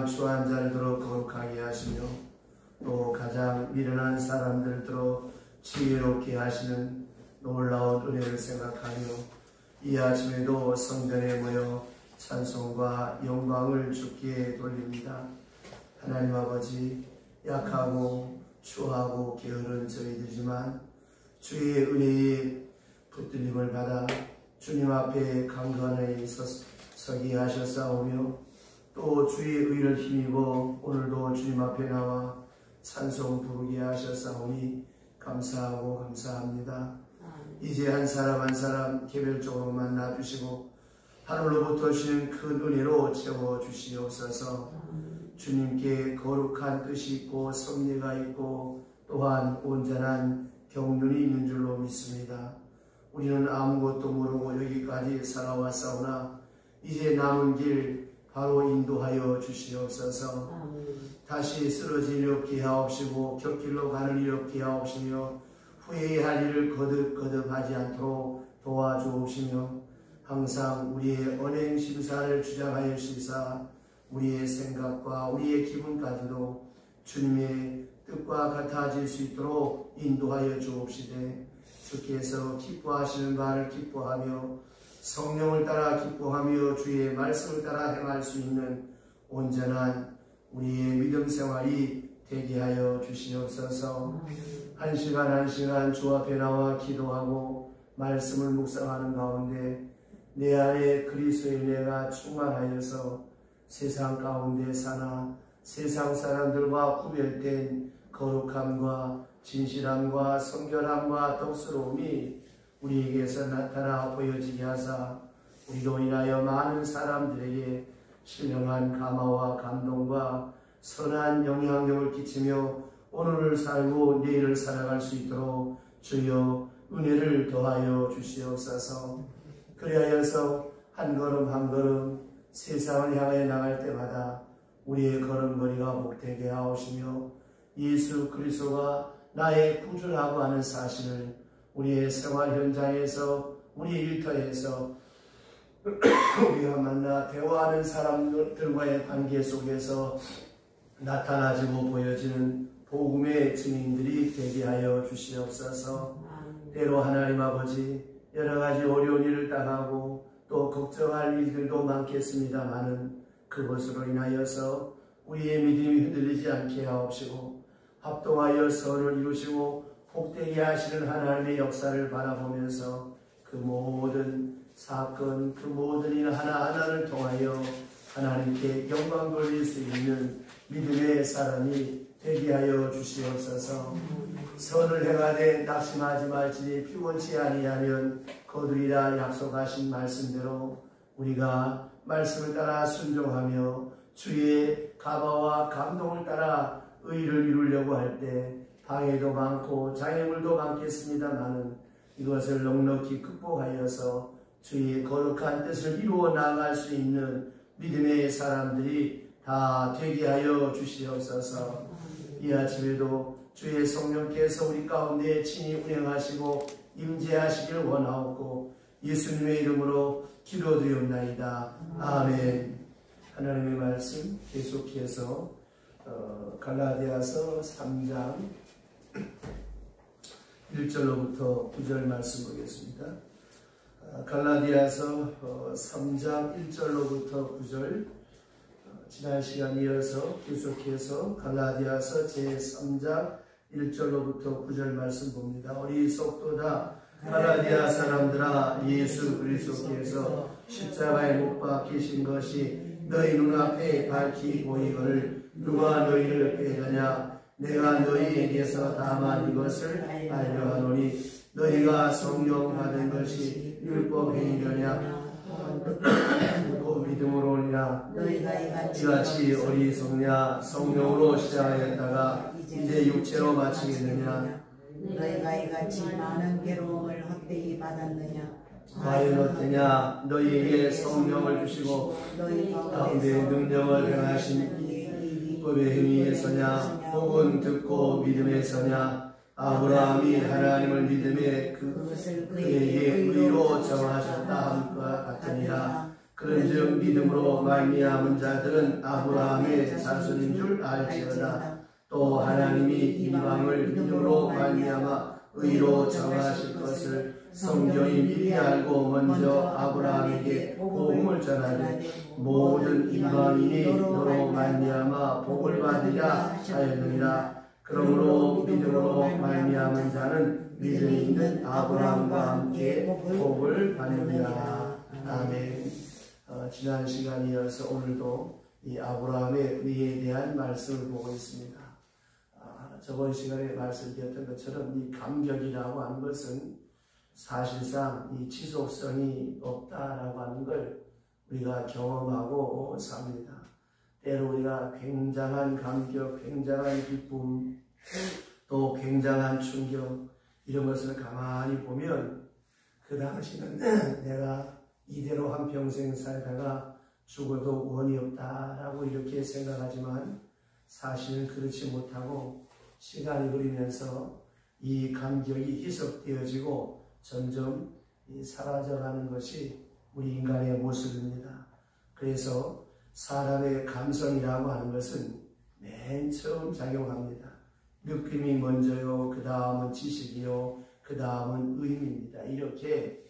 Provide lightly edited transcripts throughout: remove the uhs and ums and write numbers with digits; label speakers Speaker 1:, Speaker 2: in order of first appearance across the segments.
Speaker 1: 추한 자들로 거룩하게 하시며 또 가장 미련한 사람들로 지혜롭게 하시는 놀라운 은혜를 생각하며 이 아침에도 성전에 모여 찬송과 영광을 주께 돌립니다. 하나님 아버지, 약하고 추하고 게으른 저희들이지만 주의 은혜에 붙들림을 받아 주님 앞에 강건하게 서게 하셨사오며 또 주의 의를 힘입어 오늘도 주님 앞에 나와 찬송 부르게 하셨사오니 감사하고 감사합니다. 이제 한 사람 한 사람 개별적으로 만나주시고 하늘로부터 주신 큰 은혜로 채워주시옵소서. 주님께 거룩한 뜻이 있고 섭리가 있고 또한 온전한 경륜이 있는 줄로 믿습니다. 우리는 아무것도 모르고 여기까지 살아왔사오나 이제 남은 길 바로 인도하여 주시옵소서. 다시 쓰러질 일 없게 하옵시고 곁길로 가는 일 없게 하옵시며 후회할 일을 거듭하지 않도록 도와주옵시며 항상 우리의 언행 심사를 주장하여 주시사 우리의 생각과 우리의 기분까지도 주님의 뜻과 같아질 수 있도록 인도하여 주옵시되 주께서 기뻐하시는 바를 기뻐하며 성령을 따라 기뻐하며 주의 말씀을 따라 행할 수 있는 온전한 우리의 믿음 생활이 되게 하여 주시옵소서. 한 시간 한 시간 주 앞에 나와 기도하고 말씀을 묵상하는 가운데 내 안에 그리스도의 은혜가 충만하여서 세상 가운데 사나 세상 사람들과 구별된 거룩함과 진실함과 성결함과 덕스러움이 우리에게서 나타나 보여지게 하사 우리로 인하여 많은 사람들에게 신령한 감화와 감동과 선한 영향력을 끼치며 오늘을 살고 내일을 살아갈 수 있도록 주여 은혜를 더하여 주시옵소서. 그리하여서 한 걸음 한 걸음 세상을 향해 나갈 때마다 우리의 걸음걸이가 복되게 하옵시며 예수 그리스도가 나의 구주라고 하는 사실을 우리의 생활 현장에서 우리 일터에서 우리가 만나 대화하는 사람들과의 관계 속에서 나타나지고 보여지는 복음의 증인들이 되게 하여 주시옵소서. 때로 하나님 아버지 여러가지 어려운 일을 당하고 또 걱정할 일들도 많겠습니다마는 그것으로 인하여서 우리의 믿음이 흔들리지 않게 하옵시고 합동하여 선을 이루시고 복되게 하시는 하나님의 역사를 바라보면서 그 모든 사건, 그 모든 일 하나하나를 통하여 하나님께 영광 돌릴 수 있는 믿음의 사람이 되게 하여 주시옵소서. 선을 행하되 낙심하지 말지니 피곤치 아니하면 거두리라 약속하신 말씀대로 우리가 말씀을 따라 순종하며 주의 가바와 감동을 따라 의를 이루려고 할 때 방해도 많고 장애물도 많겠습니다마는 이것을 넉넉히 극복하여서 주의 거룩한 뜻을 이루어 나아갈 수 있는 믿음의 사람들이 다 되게 하여 주시옵소서. 이 아침에도 주의 성령께서 우리 가운데 친히 운행하시고 임재하시길 원하옵고 예수님의 이름으로 기도드리옵나이다. 아멘. 하나님의 말씀 계속해서 갈라디아서 3장 1절로부터 9절 말씀 보겠습니다. 갈라디아서 3장 1절로부터 9절 지난 시간 이어서 계속해서 갈라디아서 제3장 1절로부터 9절 말씀 봅니다. 어리석도다 갈라디아 사람들아 예수 그리스도께서 십자가에 못 박히신 것이 너희 눈앞에 밝히 보이거늘 누가 너희를 빼느냐 내가 너희에게서 다만 이것을 알려 하노니 너희가 성령 받은 것이 율법 행위려냐 곧 믿음으로냐 이같이 어리석냐 성령으로 시작하였다가 이제 육체로 마치겠느냐
Speaker 2: 너희가 이같이 많은 괴로움을 헛되이 받았느냐
Speaker 1: 과연 어떠냐 너희에게 성령을 주시고 가운데 능력을 행하신 율법의 행위에서냐 혹은 듣고 믿음에서냐 아브라함이 하나님을 믿음에 그에게 의로 정하셨다 함과 같으니라 그런즉 믿음으로 말미암은 자들은 아브라함의 자손인 줄 알지어다. 또 하나님이 이방을 믿음으로 말미암아 의로 정하실 것을 성경이 미리 알고 먼저 아브라함에게 복음을 전하되 모든 이방인이 너로 말미암아 복을 받으리라 하였느니라. 그러므로 믿음으로 말미암은 자는 믿음 있는 아브라함과 함께 복을 받느니라. 아멘. 지난 시간에 이어서 오늘도 이 아브라함의 의에 대한 말씀을 보고 있습니다. 저번 시간에 말씀드렸던 것처럼 이 감격이라고 하는 것은 사실상 이 지속성이 없다라고 하는 걸 우리가 경험하고 삽니다. 때로 우리가 굉장한 감격, 굉장한 기쁨, 또 굉장한 충격 이런 것을 가만히 보면 그 당시는 내가 이대로 한평생 살다가 죽어도 원이 없다라고 이렇게 생각하지만 사실은 그렇지 못하고 시간이 흐르면서 이 감격이 희석되어지고 점점 사라져가는 것이 우리 인간의 모습입니다. 그래서 사람의 감성이라고 하는 것은 맨 처음 작용합니다. 느낌이 먼저요, 그 다음은 지식이요, 그 다음은 의미입니다. 이렇게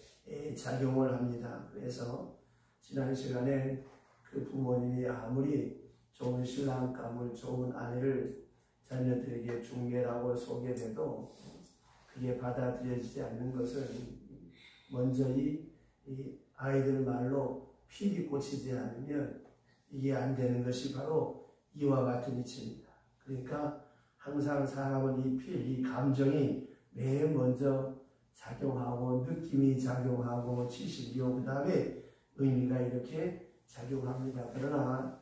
Speaker 1: 작용을 합니다. 그래서 지난 시간에 그 부모님이 아무리 좋은 신랑감을, 좋은 아내를 자녀들에게 중매라고 소개해도 그게 받아들여지지 않는 것은 먼저 이 아이들 말로 필이 꽂히지 않으면 이게 안 되는 것이 바로 이와 같은 이치입니다. 그러니까 항상 사람은 이 필, 이 감정이 맨 먼저 작용하고 느낌이 작용하고 지식이요, 그 다음에 의미가 이렇게 작용합니다. 그러나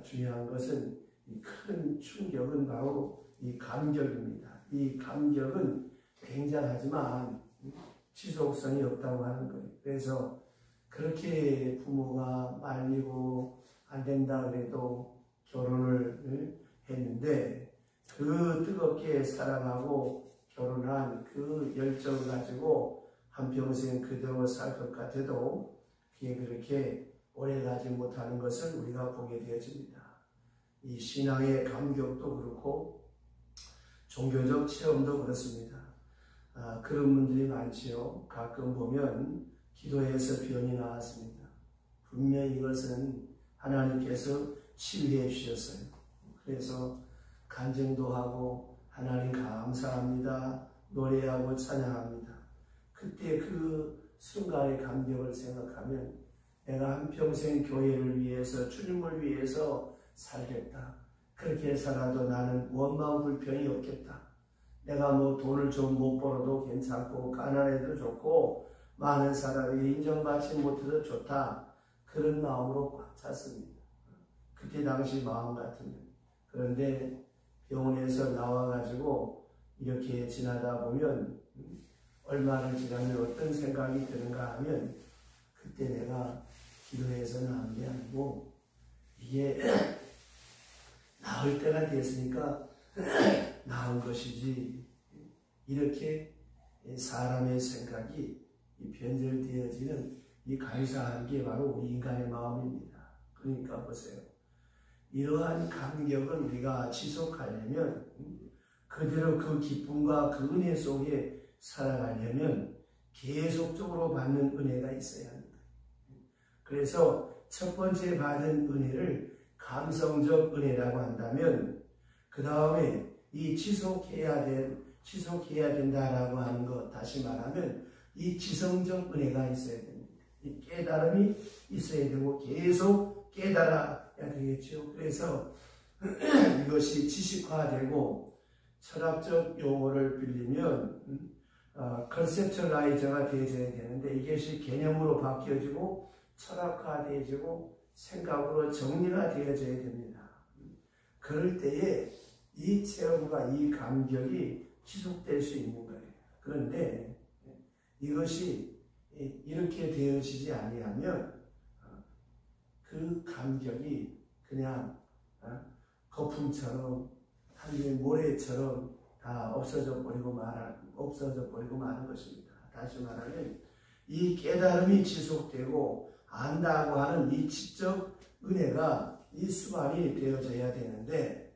Speaker 1: 중요한 것은 이 큰 충격은 바로 이 감격입니다. 이 감격은 굉장하지만 지속성이 없다고 하는 거예요. 그래서 그렇게 부모가 말리고 안 된다 그래도 결혼을 했는데 그 뜨겁게 사랑하고 결혼한 그 열정을 가지고 한평생 그대로 살 것 같아도 그게 그렇게 오래 가지 못하는 것을 우리가 보게 되어집니다. 이 신앙의 감격도 그렇고 종교적 체험도 그렇습니다. 그런 분들이 많지요. 가끔 보면 기도에서 변이 나왔습니다. 분명히 이것은 하나님께서 치유해 주셨어요. 그래서 간증도 하고 하나님 감사합니다. 노래하고 찬양합니다. 그때 그 순간의 감격을 생각하면 내가 한평생 교회를 위해서 주님을 위해서 살겠다. 그렇게 살아도 나는 원망 불평이 없겠다. 내가 뭐 돈을 좀 못 벌어도 괜찮고 가난해도 좋고 많은 사람에게 인정받지 못해도 좋다. 그런 마음으로 꽉 찼습니다. 그때 당시 마음 같으면. 그런데 병원에서 나와가지고 이렇게 지나다 보면 얼마를 지나면 어떤 생각이 드는가 하면 그때 내가 기도해서 나은 게 아니고 이게 나을 때가 됐으니까 나은 것이지. 이렇게 사람의 생각이 변절되어지는 이 감사한 게 바로 우리 인간의 마음입니다. 그러니까 보세요. 이러한 감격을 우리가 지속하려면 그대로 그 기쁨과 그 은혜 속에 살아가려면 계속적으로 받는 은혜가 있어야 합니다. 그래서 첫 번째 받은 은혜를 감성적 은혜라고 한다면 그 다음에 이 지속해야 된다라고 하는 것, 다시 말하면 이 지성적 은혜가 있어야 됩니다. 이 깨달음이 있어야 되고 계속 깨달아야 되겠죠. 그래서 이것이 지식화되고 철학적 용어를 빌리면 컨셉츄얼라이저가 되어져야 되는데 이것이 개념으로 바뀌어지고 철학화되어지고 생각으로 정리가 되어져야 됩니다. 그럴 때에 이 체험과 이 감격이 지속될 수 있는 거예요. 그런데 이것이 이렇게 되어지지 아니하면 그 감격이 그냥 거품처럼 한류의 모래처럼 다 없어져 버리고 마는 것입니다. 다시 말하면 이 깨달음이 지속되고 안다고 하는 이 지적 은혜가 이 수반이 되어져야 되는데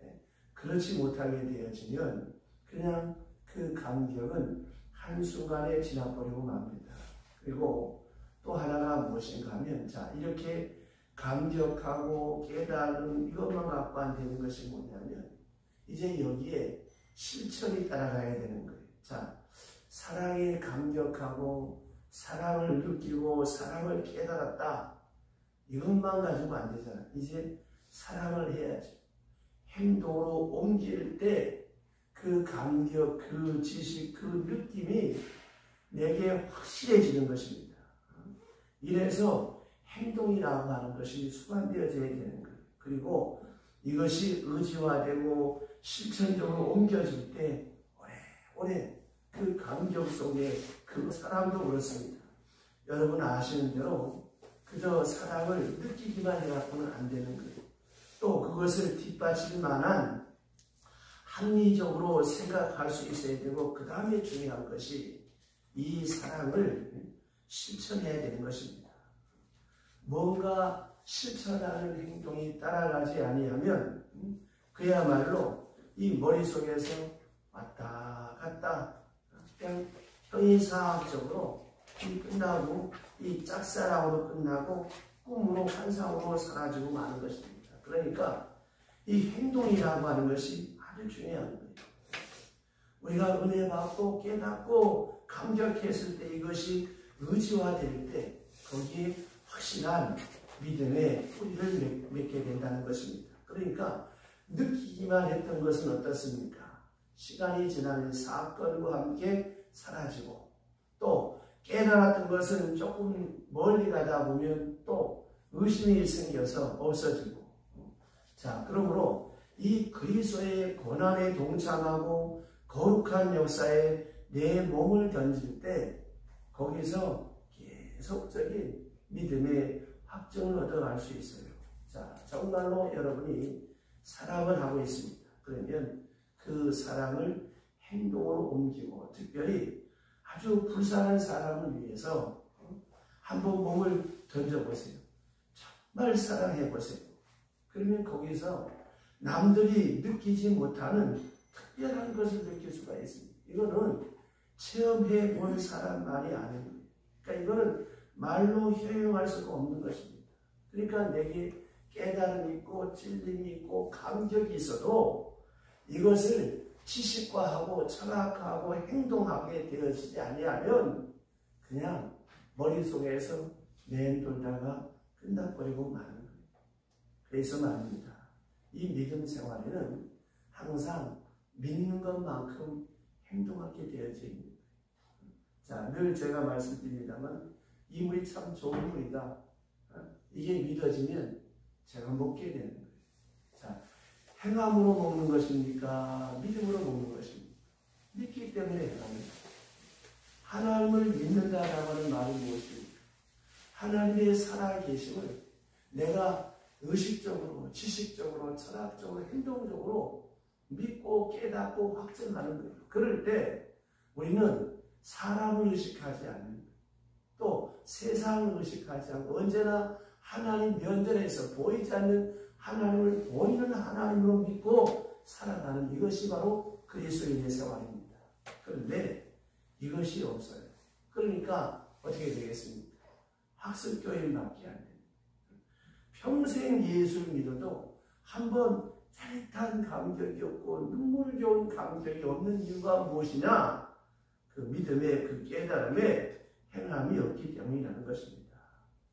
Speaker 1: 그렇지 못하게 되어지면 그냥 그 감격은 한순간에 지나버리고 맙니다. 그리고 또 하나가 무엇인가 하면 자 이렇게 감격하고 깨달은 이것만 갖고 안 되는 것이 뭐냐면 이제 여기에 실천이 따라가야 되는 거예요. 자, 사랑에 감격하고 사랑을 느끼고 사랑을 깨달았다. 이것만 가지고 안 되잖아. 이제 사랑을 해야지. 행동으로 옮길 때 그 감격, 그 지식, 그 느낌이 내게 확실해지는 것입니다. 이래서 행동이라고 하는 것이 수반되어져야 되는 거예요. 그리고 이것이 의지화되고 실천적으로 옮겨질 때 오래 그 감격 속에 그 사랑도 그렇습니다. 여러분 아시는 대로 그저 사랑을 느끼기만 해갖고는 안 되는 거예요. 또 그것을 뒷받칠 만한 합리적으로 생각할 수 있어야 되고 그 다음에 중요한 것이 이 사랑을 실천해야 되는 것입니다. 뭔가 실천하는 행동이 따라가지 아니하면 그야말로 이 머릿속에서 왔다 갔다 그냥 형이상학적으로 끝나고 이 짝사랑으로 끝나고 꿈으로 환상으로 사라지고 마는 것입니다. 그러니까 이 행동이라고 하는 것이 아주 중요한 거예요. 우리가 은혜 받고 깨닫고 감격했을 때 이것이 의지화될 때 거기에 확실한 믿음의 뿌리를 맺게 된다는 것입니다. 그러니까 느끼기만 했던 것은 어떻습니까? 시간이 지나면 사건과 함께 사라지고 또 깨달았던 것은 조금 멀리 가다 보면 또 의심이 생겨서 없어지고 자 그러므로 이 그리스도의 고난에 동참하고 거룩한 역사에 내 몸을 던질 때 거기서 계속적인 믿음의 확증을 얻어갈 수 있어요. 자, 정말로 여러분이 사랑을 하고 있습니다. 그러면 그 사랑을 행동으로 옮기고 특별히 아주 불쌍한 사람을 위해서 한번 몸을 던져보세요. 정말 사랑해보세요. 그러면 거기서 남들이 느끼지 못하는 특별한 것을 느낄 수가 있습니다. 이거는 체험해 본 사람만이 아는 거예요. 그러니까 이거는 말로 효용할 수가 없는 것입니다. 그러니까 내게 깨달음이 있고 찔림이 있고 감격이 있어도 이것을 지식화하고 철학하고 행동하게 되어지지 아니하면 그냥 머릿속에서 맴돌다가 끝나버리고 마는 거예요. 그래서 말입니다. 이 믿음 생활에는 항상 믿는 것만큼 행동하게 되어져 있는 거예요. 자, 늘 제가 말씀드립니다만 이 물이 참 좋은 물이다. 이게 믿어지면 제가 먹게 되는 거예요. 자, 행함으로 먹는 것입니까? 믿음으로 먹는 것입니까? 믿기 때문에 행합니다. 하나님을 믿는다라고 하는 말이 무엇입니까? 하나님의 살아계심을 내가 의식적으로, 지식적으로, 철학적으로, 행동적으로 믿고 깨닫고 확증하는 거예요. 그럴 때 우리는 사람을 의식하지 않는 거예요. 또 세상을 의식하지 않고 언제나 하나님 면전에서 보이지 않는 하나님을 보이는 하나님으로 믿고 살아가는 이것이 바로 그리스도인의 생활입니다. 그런데 이것이 없어요. 그러니까 어떻게 되겠습니까? 학습교육밖에 안 돼요. 평생 예수를 믿어도 한번 짜릿한 감격이 없고 눈물겨운 감격이 없는 이유가 무엇이냐? 그 믿음의 그 깨달음에 행함이 없기 때문이라는 것입니다.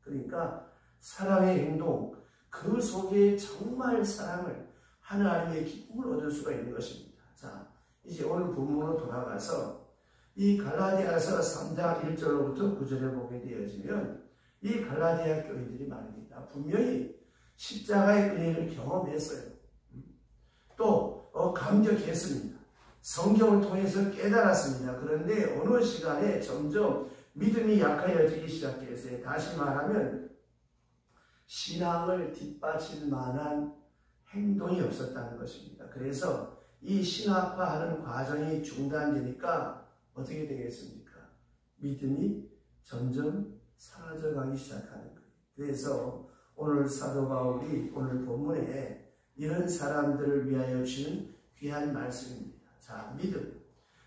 Speaker 1: 그러니까 사랑의 행동, 그 속에 정말 사랑을 하나님의 기쁨을 얻을 수가 있는 것입니다. 자, 이제 오늘 본문으로 돌아가서 이 갈라디아서 3장 1절로부터 9절에 보게 되어지면 이 갈라디아 교인들이 말입니다. 분명히 십자가의 은혜를 경험했어요. 또 감격했습니다. 성경을 통해서 깨달았습니다. 그런데 어느 시간에 점점 믿음이 약해지기 시작했어요. 다시 말하면 신앙을 뒷받칠 만한 행동이 없었다는 것입니다. 그래서 이 신학화하는 과정이 중단되니까 어떻게 되겠습니까? 믿음이 점점 사라져가기 시작하는 거예요. 그래서 오늘 사도 바울이 오늘 본문에 이런 사람들을 위하여 주는 귀한 말씀입니다. 자, 믿음.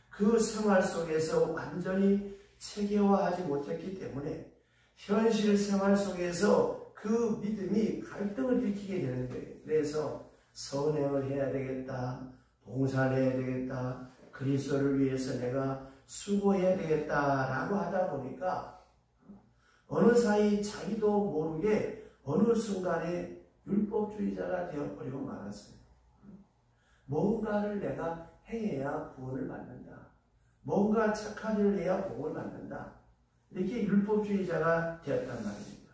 Speaker 1: 그 생활 속에서 완전히 체계화하지 못했기 때문에 현실 생활 속에서 그 믿음이 갈등을 일으키게 되는 거예요. 그래서 선행을 해야 되겠다, 봉사를 해야 되겠다, 그리스도를 위해서 내가 수고해야 되겠다라고 하다 보니까 어느 사이 자기도 모르게 어느 순간에 율법주의자가 되어버리고 말았어요. 뭔가를 내가 행해야 구원을 받는다. 뭔가 착한 일을 해야 복을 받는다. 이렇게 율법주의자가 되었단 말입니다.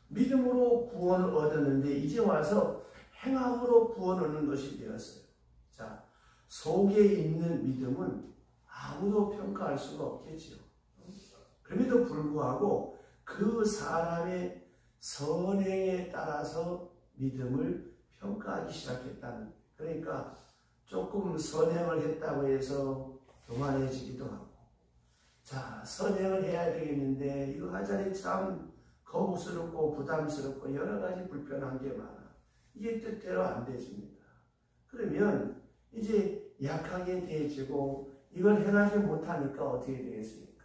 Speaker 1: 믿음으로 구원을 얻었는데 이제 와서 행함으로 구원 얻는 것이 되었어요. 자, 속에 있는 믿음은 아무도 평가할 수가 없겠지요. 그럼에도 불구하고 그 사람의 선행에 따라서 믿음을 평가하기 시작했다는 거예요. 그러니까 조금 선행을 했다고 해서 교만해지기도 하고, 자, 선행을 해야 되겠는데 이거 하자니 참 거부스럽고 부담스럽고 여러 가지 불편한 게 많아. 이게 뜻대로 안 되집니다. 그러면 이제 약하게 되어지고 이걸 행하지 못하니까 어떻게 되겠습니까?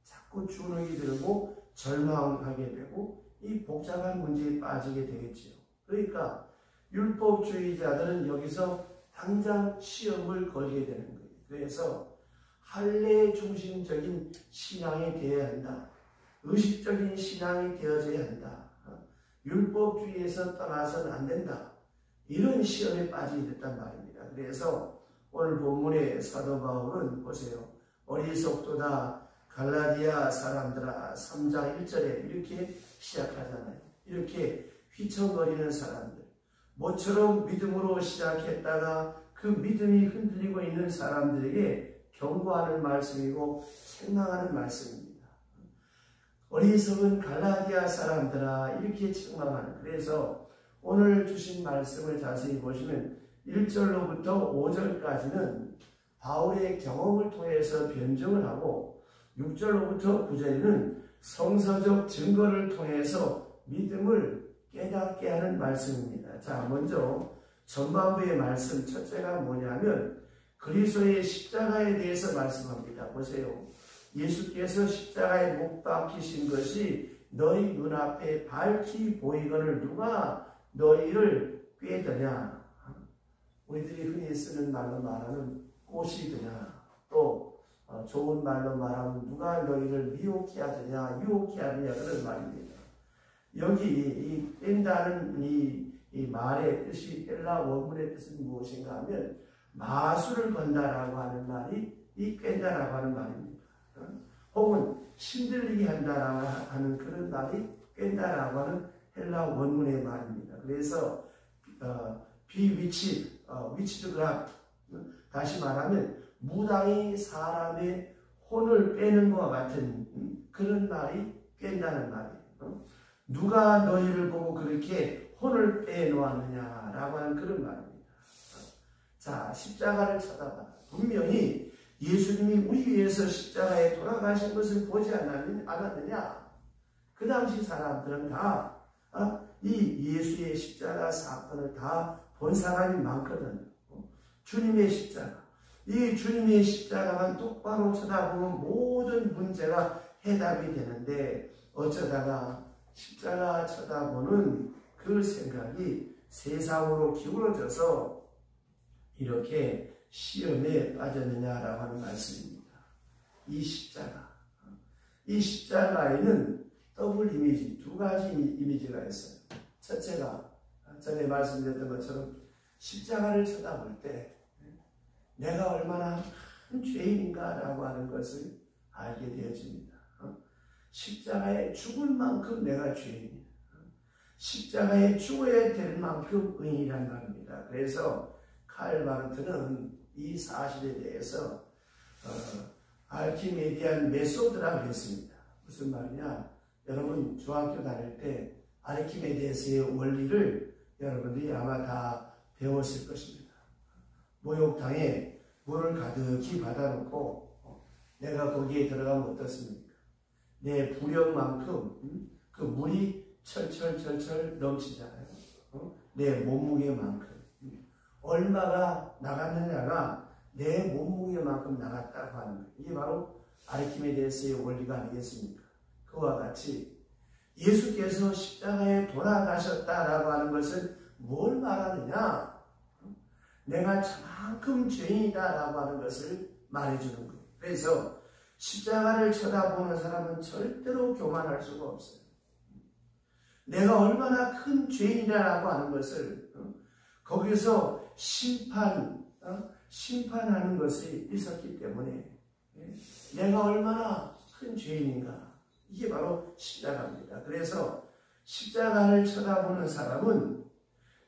Speaker 1: 자꾸 주눅이 들고 절망하게 되고 이 복잡한 문제에 빠지게 되겠지요. 그러니까 율법주의자들은 여기서 당장 시험을 걸게 되는 거예요. 그래서 할례 중심적인 신앙이 되어야 한다. 의식적인 신앙이 되어져야 한다. 율법주의에서 떠나서는 안 된다. 이런 시험에 빠지게 됐단 말입니다. 그래서 오늘 본문의 사도 바울은 보세요. 어리석도다 갈라디아 사람들아 3장 1절에 이렇게 시작하잖아요. 이렇게 휘청거리는 사람들. 모처럼 믿음으로 시작했다가 그 믿음이 흔들리고 있는 사람들에게 경고하는 말씀이고 책망하는 말씀입니다. 어리석은 갈라디아 사람들아 이렇게 책망하는. 그래서 오늘 주신 말씀을 자세히 보시면 1절로부터 5절까지는 바울의 경험을 통해서 변증을 하고 6절로부터 9절에는 성서적 증거를 통해서 믿음을 깨닫게 하는 말씀입니다. 자, 먼저 전반부의 말씀 첫째가 뭐냐면 그리스도의 십자가에 대해서 말씀합니다. 보세요. 예수께서 십자가에 못 박히신 것이 너희 눈앞에 밝히 보이거늘 누가 너희를 꾀드냐. 우리들이 흔히 쓰는 말로 말하는 꽃이드냐. 또 좋은 말로 말하면 누가 너희를 미혹해 하느냐 유혹해 하느냐 그런 말입니다. 여기 이 뺀다는 이 말의 뜻이 헬라 원문의 뜻은 무엇인가 하면 마술을 건다라고 하는 말이 이 뺀다라고 하는 말입니다. 혹은 신들리게 한다라고 하는 그런 말이 뺀다라고 하는 헬라 원문의 말입니다. 그래서 위치드 그랍, 다시 말하면 무당이 사람의 혼을 빼는 것과 같은 그런 말이 깬다는 말이에요. 누가 너희를 보고 그렇게 혼을 빼놓았느냐라고 하는 그런 말입니다. 자, 십자가를 쳐다봐. 분명히 예수님이 우리 위해서 십자가에 돌아가신 것을 보지 않았느냐? 그 당시 사람들은 다 이 예수의 십자가 사건을 다 본 사람이 많거든요. 주님의 십자가. 이 주님의 십자가만 똑바로 쳐다보면 모든 문제가 해답이 되는데 어쩌다가 십자가 쳐다보는 그 생각이 세상으로 기울어져서 이렇게 시험에 빠졌느냐라고 하는 말씀입니다. 이 십자가에는 더블 이미지, 두 가지 이미지가 있어요. 첫째가 전에 말씀드렸던 것처럼 십자가를 쳐다볼 때 내가 얼마나 큰 죄인인가라고 하는 것을 알게 되어집니다. 십자가에 죽을 만큼 내가 죄인이야. 십자가에 죽어야 될 만큼 의인이란 말입니다. 그래서 칼 마르트는 이 사실에 대해서 알키메디안 메소드라고 했습니다. 무슨 말이냐? 여러분 중학교 다닐 때 아르키메데스의 원리를 여러분들이 아마 다 배웠을 것입니다. 목욕탕에 물을 가득히 받아놓고 내가 거기에 들어가면 어떻습니까? 내 부력만큼 그 물이 철철철철 넘치잖아요. 내 몸무게만큼. 얼마가 나갔느냐가 내 몸무게만큼 나갔다고 하는 거예요. 이게 바로 아르키메데스의 원리가 아니겠습니까? 그와 같이 예수께서 십자가에 돌아가셨다라고 하는 것은 뭘 말하느냐? 내가 저만큼 죄인이다라고 하는 것을 말해주는 거예요. 그래서 십자가를 쳐다보는 사람은 절대로 교만할 수가 없어요. 내가 얼마나 큰 죄인이라고 하는 것을 거기서 심판하는 것이 있었기 때문에 내가 얼마나 큰 죄인인가, 이게 바로 십자가입니다. 그래서 십자가를 쳐다보는 사람은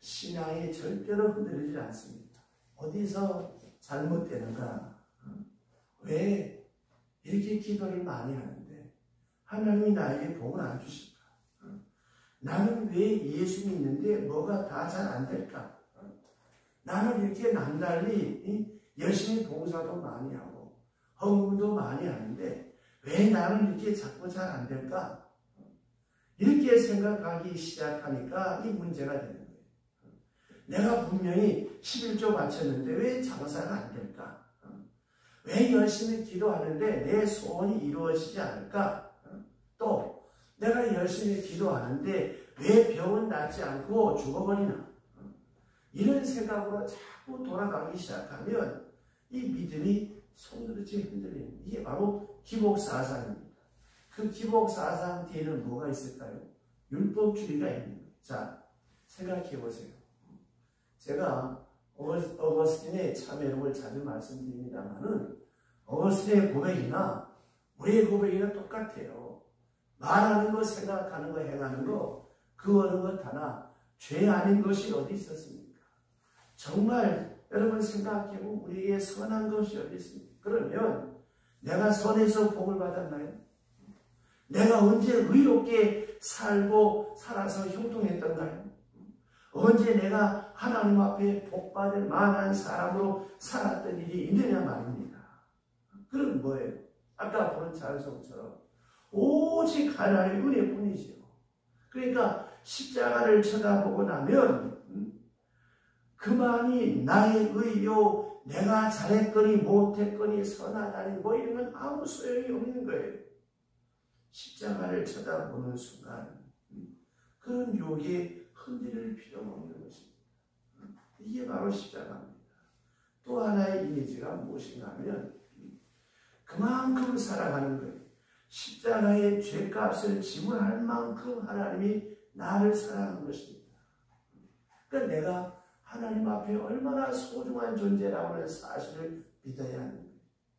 Speaker 1: 신앙이 절대로 흔들리지 않습니다. 어디서 잘못되는가? 왜 이렇게 기도를 많이 하는데 하나님이 나에게 복을 안 주실까? 나는 왜 예수 믿는데 뭐가 다 잘 안 될까? 나는 이렇게 남달리 열심히 봉사도 많이 하고 헌금도 많이 하는데 왜 나는 이렇게 자꾸 잘 안 될까? 이렇게 생각하기 시작하니까 이 문제가 되는 거예요. 내가 분명히 11조 바쳤는데 왜 장사가 안 될까? 왜 열심히 기도하는데 내 소원이 이루어지지 않을까? 또 내가 열심히 기도하는데 왜 병은 낫지 않고 죽어버리나? 이런 생각으로 자꾸 돌아가기 시작하면 이 믿음이 손그릇이 흔들리는, 이게 바로 기복사상입니다. 그 기복사상 뒤에는 뭐가 있을까요? 율법주의가 있는 거예요. 자, 생각해 보세요. 제가 어거스틴의 참여록을 자주 말씀드립니다만은 어거스틴의 고백이나 우리의 고백이나 똑같아요. 말하는 거, 생각하는 거, 행하는 거, 그 어느 것 하나 죄 아닌 것이 어디 있었습니까? 정말 여러분 생각해보면 우리에게 선한 것이 어디 있습니까? 그러면 내가 선해서 복을 받았나요? 내가 언제 의롭게 살아서 형통했던가요? 언제 내가 하나님 앞에 복받을 만한 사람으로 살았던 일이 있느냐 말입니다. 그럼 뭐예요? 아까 보는 찬송처럼 오직 하나님의 은혜뿐이죠. 그러니까 십자가를 쳐다보고 나면 그만이 나의 의요, 내가 잘했거니 못했거니 선하다니 뭐 이런 건 아무 소용이 없는 거예요. 십자가를 쳐다보는 순간 그런 유혹에 흔들릴 필요가 없는 것입니다. 이게 바로 십자가입니다. 또 하나의 이미지가 무엇인가 하면 그만큼 사랑하는 거예요. 십자가의 죄값을 지불할 만큼 하나님이 나를 사랑한 것입니다. 그러니까 내가 하나님 앞에 얼마나 소중한 존재라고 하는 사실을 믿어야 하는 거예요.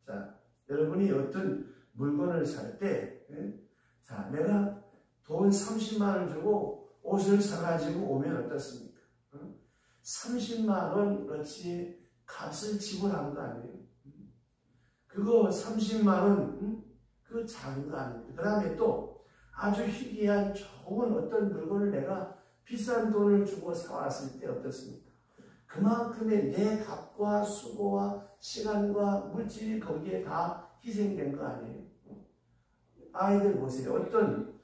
Speaker 1: 자, 여러분이 어떤 물건을 살 때, 자, 내가 돈 30만 원 주고 옷을 사가지고 오면 어떻습니까? 30만 원어치 값을 지불한 거 아니에요? 그거 30만 원, 그 작은 거 아닙니다. 그 다음에 또 아주 희귀한 좋은 어떤 물건을 내가 비싼 돈을 주고 사왔을 때 어떻습니까? 그만큼의 내 값과 수고와 시간과 물질이 거기에 다 희생된 거 아니에요? 아이들 보세요. 어떤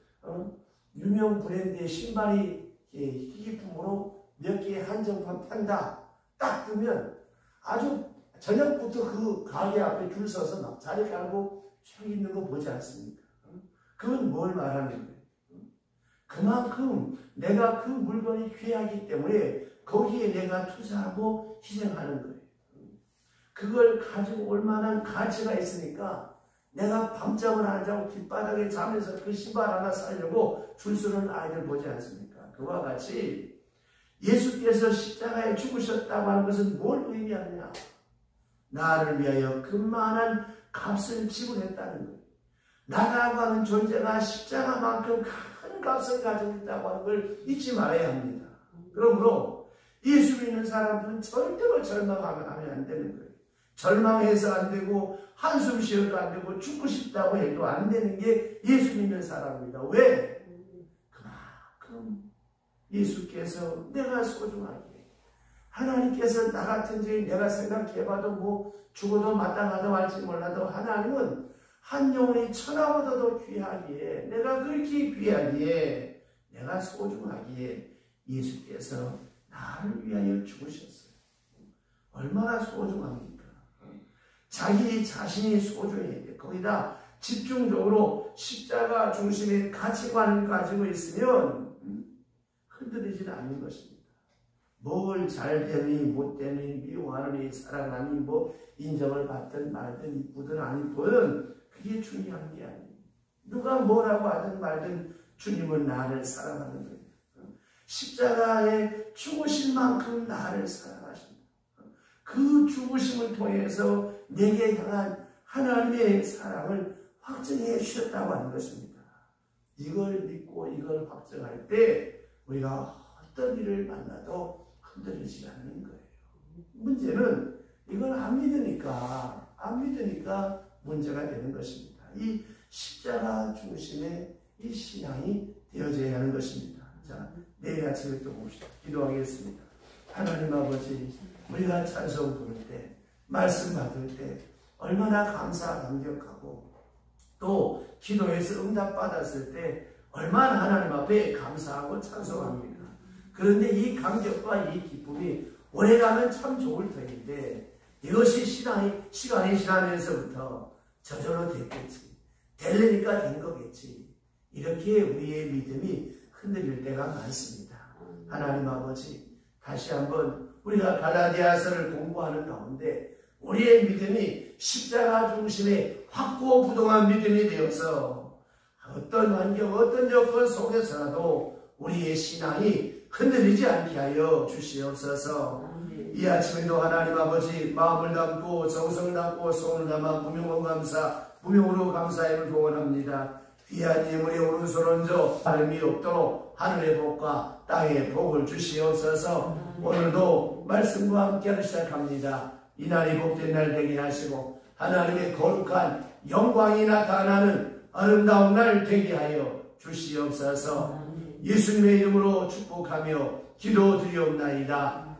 Speaker 1: 유명 브랜드의 신발이 희귀품으로 몇 개 한정판 판다. 딱 뜨면 아주 저녁부터 그 가게 앞에 줄 서서 막 자리 깔고 쭉 있는 거 보지 않습니까? 그건 뭘 말하는 거예요? 그만큼 내가 그 물건이 귀하기 때문에 거기에 내가 투자하고 희생하는 거예요. 그걸 가지고 올 만한 가치가 있으니까 내가 밤잠을 안 자고 길바닥에 자면서 그 신발 하나 사려고 줄 서는 아이들 보지 않습니까? 그와 같이 예수께서 십자가에 죽으셨다고 하는 것은 뭘 의미하느냐? 나를 위하여 그만한 값을 지불했다는 거예요. 나라고 하는 존재가 십자가만큼 큰 값을 가지고 있다고 하는 걸 잊지 말아야 합니다. 그러므로 예수 믿는 사람들은 절대로 절망하면 안 되는 거예요. 절망해서 안 되고 한숨 쉬어도 안 되고 죽고 싶다고 해도 안 되는 게 예수 믿는 사람입니다. 왜? 그만큼 예수께서 내가 소중하게, 하나님께서 나 같은 죄인 내가 생각해봐도 뭐 죽어도 마땅하다 할지 몰라도 하나님은 한 영혼이 천하보다도 귀하기에, 내가 그렇게 귀하기에 내가 소중하기에 예수께서 나를 위하여 죽으셨어요. 얼마나 소중합니까? 자기 자신이 소중해야 돼. 거기다 집중적으로 십자가 중심의 가치관을 가지고 있으면 흔들리지 않는 것입니다. 뭘 잘 되니 못 되니 미워하느니 사랑하니 뭐 인정을 받든 말든 이쁘든 안 이쁘든 그게 중요한 게 아니에요. 누가 뭐라고 하든 말든 주님은 나를 사랑하는 거예요. 십자가에 죽으신 만큼 나를 사랑하신다. 그 죽으심을 통해서 내게 향한 하나님의 사랑을 확증해 주셨다고 하는 것입니다. 이걸 믿고 이걸 확증할 때 우리가 어떤 일을 만나도 흔들리지 않는 거예요. 문제는 이걸 안 믿으니까 문제가 되는 것입니다. 이 십자가 중심의 이 신앙이 되어져야 하는 것입니다. 자, 내일 아침에 또 봅시다. 기도하겠습니다. 하나님 아버지, 우리가 찬송 부를 때, 말씀 받을 때 얼마나 감격하고 또 기도해서 응답받았을 때 얼마나 하나님 앞에 감사하고 찬송합니까? 그런데 이 감격과 이 기쁨이 오래가면 참 좋을 터인데 이것이 시간이 지나면서부터 저절로 됐겠지. 되려니까 된 거겠지. 이렇게 우리의 믿음이 흔들릴 때가 많습니다. 하나님 아버지, 다시 한번 우리가 갈라디아서를 공부하는 가운데 우리의 믿음이 십자가 중심의 확고부동한 믿음이 되어서 어떤 환경, 어떤 여건 속에서라도 우리의 신앙이 흔들리지 않게 하여 주시옵소서. 이 아침에도 하나님 아버지 마음을 담고 정성을 담고 손을 담아 무명으로 감사함을 공헌합니다. 귀한 예물의 오른손 얹어 다름이 없도록 하늘의 복과 땅의 복을 주시옵소서. 오늘도 말씀과 함께하기 시작합니다. 이날이 복된 날 되게 하시고 하나님의 거룩한 영광이 나타나는 아름다운 날 되게 하여 주시옵소서. 예수님의 이름으로 축복하며 기도드리옵나이다.